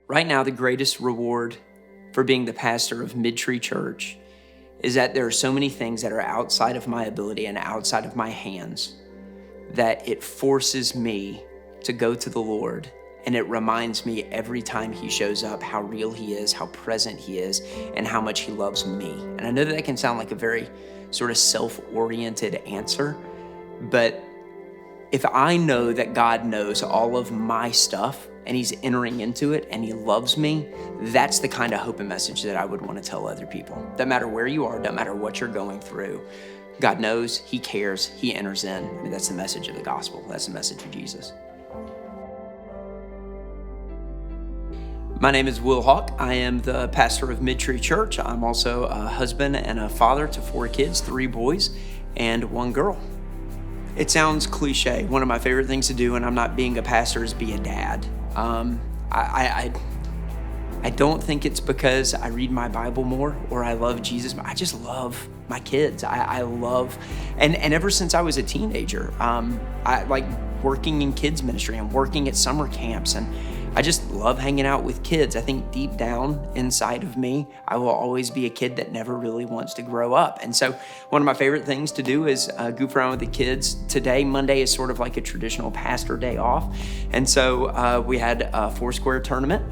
Right now, the greatest reward for being the pastor of Midtree Church is that there are so many things that are outside of my ability and outside of my hands that it forces me to go to the Lord, and it reminds me every time he shows up how real he is, how present he is, and how much he loves me. And I know that can sound like a very sort of self-oriented answer, but if I know that God knows all of my stuff and he's entering into it and he loves me, that's the kind of hope and message that I would want to tell other people. Doesn't matter where you are, doesn't matter what you're going through. God knows, he cares, he enters in. I mean, that's the message of the gospel. That's the message of Jesus. My name is Will Hawk. I am the pastor of Midtree Church. I'm also a husband and a father to 4 kids, 3 boys and 1 girl. It sounds cliche. One of my favorite things to do when I'm not being a pastor is be a dad. I don't think it's because I read my Bible more or I love Jesus, but I just love my kids. I love, and ever since I was a teenager, I like working in kids ministry and working at summer camps, and I just love hanging out with kids. I think deep down inside of me, I will always be a kid that never really wants to grow up. And so one of my favorite things to do is goof around with the kids. Today, Monday, is sort of like a traditional pastor day off. And so we had a Foursquare tournament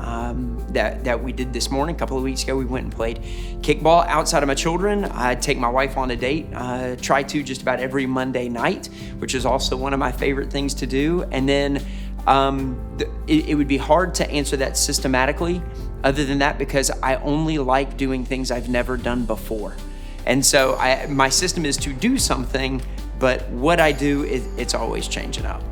that we did this morning. A couple of weeks ago, we went and played kickball outside of my children. I take my wife on a date, try to just about every Monday night, which is also one of my favorite things to do. And then it would be hard to answer that systematically other than that, because I only like doing things I've never done before. And so my system is to do something, but what I do, it's always changing up.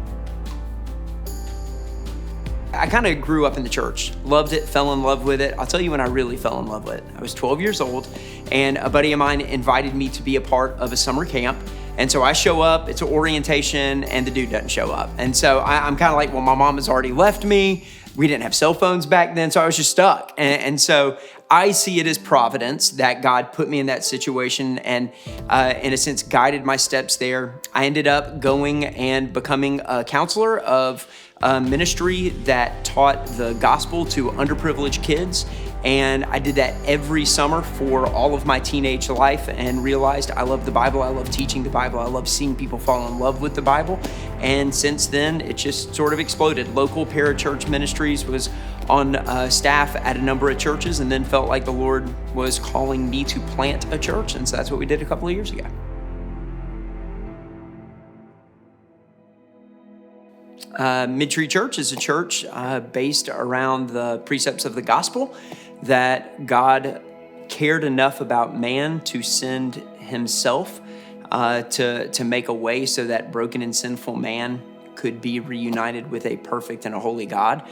I kind of grew up in the church, loved it, fell in love with it. I'll tell you when I really fell in love with it. I was 12 years old, and a buddy of mine invited me to be a part of a summer camp. And so I show up, it's an orientation, and the dude doesn't show up. And so I'm kind of like, well, my mom has already left me. We didn't have cell phones back then, so I was just stuck. And so I see it as providence that God put me in that situation and, in a sense, guided my steps there. I ended up going and becoming a counselor of a ministry that taught the gospel to underprivileged kids. And I did that every summer for all of my teenage life and realized I love the Bible. I love teaching the Bible. I love seeing people fall in love with the Bible. And since then, it just sort of exploded. Local Parachurch Ministries was on staff at a number of churches, and then felt like the Lord was calling me to plant a church. And so that's what we did a couple of years ago. Midtree Church is a church based around the precepts of the gospel, that God cared enough about man to send himself to make a way so that broken and sinful man could be reunited with a perfect and a holy God.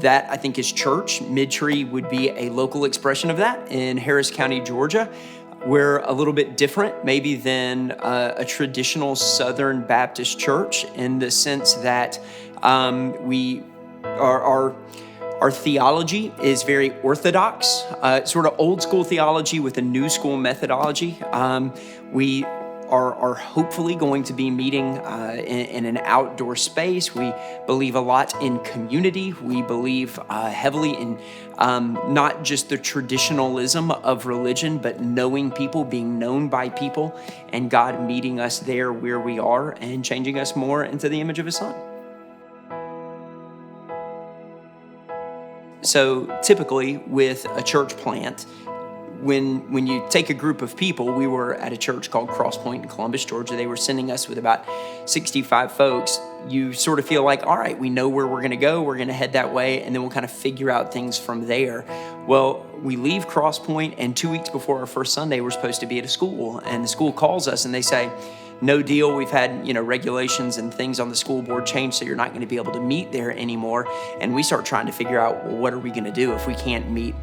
That, I think, is church. Midtree would be a local expression of that in Harris County, Georgia. We're a little bit different maybe than a traditional Southern Baptist church, in the sense that our theology is very orthodox, sort of old school theology with a new school methodology. We are hopefully going to be meeting in an outdoor space. We believe a lot in community. We believe heavily in not just the traditionalism of religion, but knowing people, being known by people, and God meeting us there where we are and changing us more into the image of his Son. So typically with a church plant, when you take a group of people, we were at a church called Cross Point in Columbus, Georgia. They were sending us with about 65 folks. You sort of feel like, all right, we know where we're going to go. We're going to head that way, and then we'll kind of figure out things from there. Well, we leave Cross Point, and 2 weeks before our first Sunday, we're supposed to be at a school, and the school calls us, and they say, no deal. We've had, regulations and things on the school board change, so you're not going to be able to meet there anymore. And we start trying to figure out, well, what are we going to do if we can't meet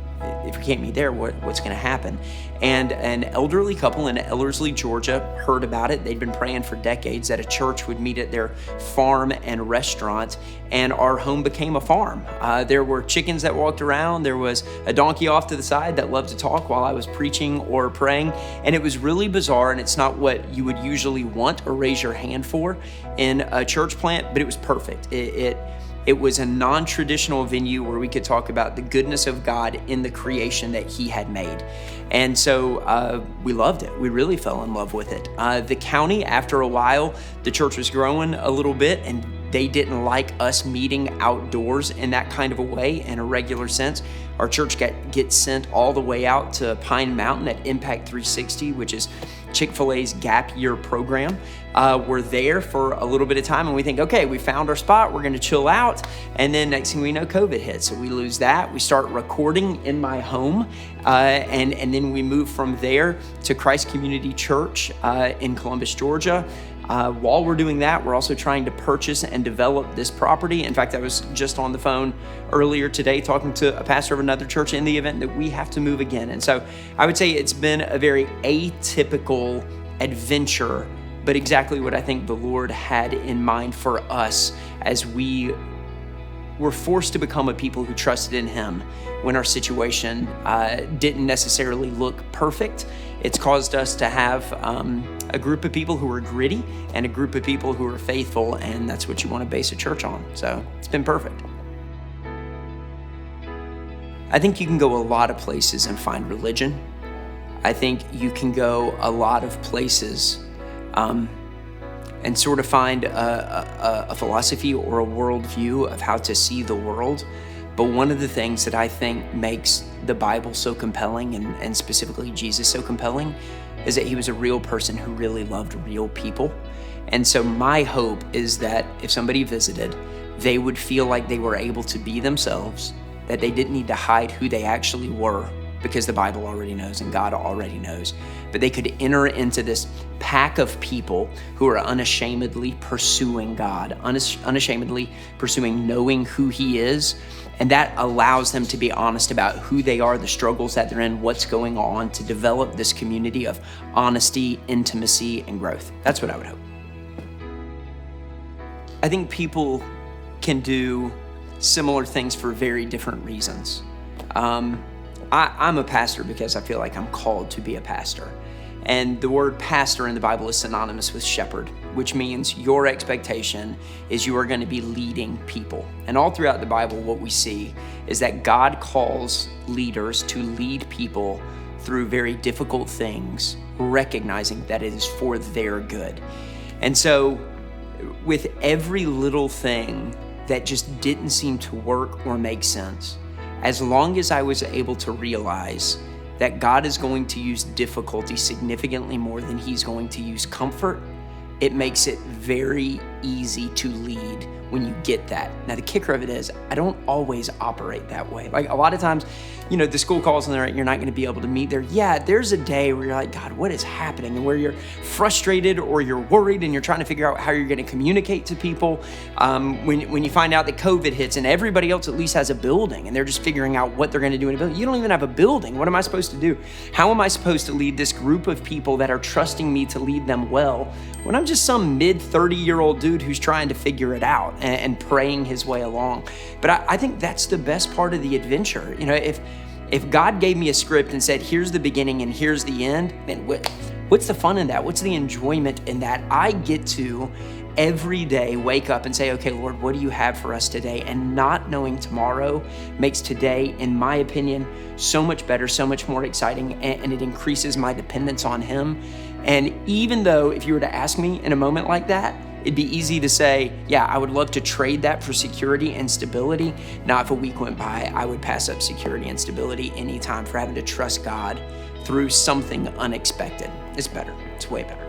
there? What's going to happen? And an elderly couple in Ellerslie, Georgia, heard about it. They'd been praying for decades that a church would meet at their farm and restaurant, and our home became a farm. There were chickens that walked around. There was a donkey off to the side that loved to talk while I was preaching or praying, and it was really bizarre, and it's not what you would usually want or raise your hand for in a church plant, but it was perfect. It was a non-traditional venue where we could talk about the goodness of God in the creation that he had made. And so we loved it. We really fell in love with it. The county, after a while, the church was growing a little bit, and they didn't like us meeting outdoors in that kind of a way, in a regular sense. Our church gets sent all the way out to Pine Mountain at Impact 360, which is Chick-fil-A's gap year program. We're there for a little bit of time, and we think, okay, we found our spot, we're gonna chill out. And then next thing we know, COVID hits. So we lose that. We start recording in my home. And then we move from there to Christ Community Church in Columbus, Georgia. While we're doing that, we're also trying to purchase and develop this property. In fact, I was just on the phone earlier today talking to a pastor of another church in the event that we have to move again. And so I would say it's been a very atypical adventure, but exactly what I think the Lord had in mind for us as we were forced to become a people who trusted in him when our situation didn't necessarily look perfect. It's caused us to have a group of people who are gritty and a group of people who are faithful, and that's what you want to base a church on. So it's been perfect. I think you can go a lot of places and find religion. I think you can go a lot of places and sort of find a philosophy or a worldview of how to see the world. But one of the things that I think makes the Bible so compelling, and specifically Jesus so compelling, is that he was a real person who really loved real people. And so my hope is that if somebody visited, they would feel like they were able to be themselves, that they didn't need to hide who they actually were, because the Bible already knows and God already knows. But they could enter into this pack of people who are unashamedly pursuing God, unashamedly pursuing knowing who he is. And that allows them to be honest about who they are, the struggles that they're in, what's going on, to develop this community of honesty, intimacy, and growth. That's what I would hope. I think people can do similar things for very different reasons. I'm a pastor because I feel like I'm called to be a pastor. And the word pastor in the Bible is synonymous with shepherd, which means your expectation is you are going to be leading people. And all throughout the Bible, what we see is that God calls leaders to lead people through very difficult things, recognizing that it is for their good. And so with every little thing that just didn't seem to work or make sense, as long as I was able to realize that God is going to use difficulty significantly more than he's going to use comfort, it makes it very easy to lead when you get that. Now, the kicker of it is, I don't always operate that way. Like a lot of times, the school calls and you're not going to be able to meet there. Yeah, there's a day where you're like, God, what is happening? And where you're frustrated or you're worried and you're trying to figure out how you're going to communicate to people. When you find out that COVID hits and everybody else at least has a building and they're just figuring out what they're going to do in a building. You don't even have a building. What am I supposed to do? How am I supposed to lead this group of people that are trusting me to lead them well when I'm just some mid-30-year-old dude who's trying to figure it out and praying his way along? But I think that's the best part of the adventure. If God gave me a script and said, here's the beginning and here's the end, then what's the fun in that? What's the enjoyment in that? I get to every day wake up and say, okay, Lord, what do you have for us today? And not knowing tomorrow makes today, in my opinion, so much better, so much more exciting, and it increases my dependence on him. And even though if you were to ask me in a moment like that, it'd be easy to say, yeah, I would love to trade that for security and stability. Now, if a week went by, I would pass up security and stability anytime for having to trust God through something unexpected. It's better. It's way better.